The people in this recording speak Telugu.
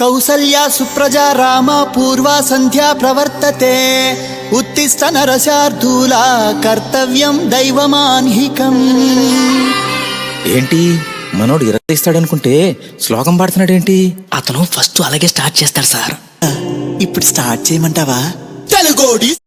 కౌసల్యా సుప్రజా రామ పూర్వా సంధ్యా ప్రవర్తతే ఉత్తిష్ట నరశార్దూలా కర్తవ్యం దైవమాన్హికం. ఏంటి మనోడు ఇస్తాడనుకుంటే శ్లోకం పాడుతున్నాడేంటి? అతను ఫస్ట్ అలాగే స్టార్ట్ చేస్తాడు సార్. ఇప్పుడు స్టార్ట్ చేయమంటావా? తెలుగోడి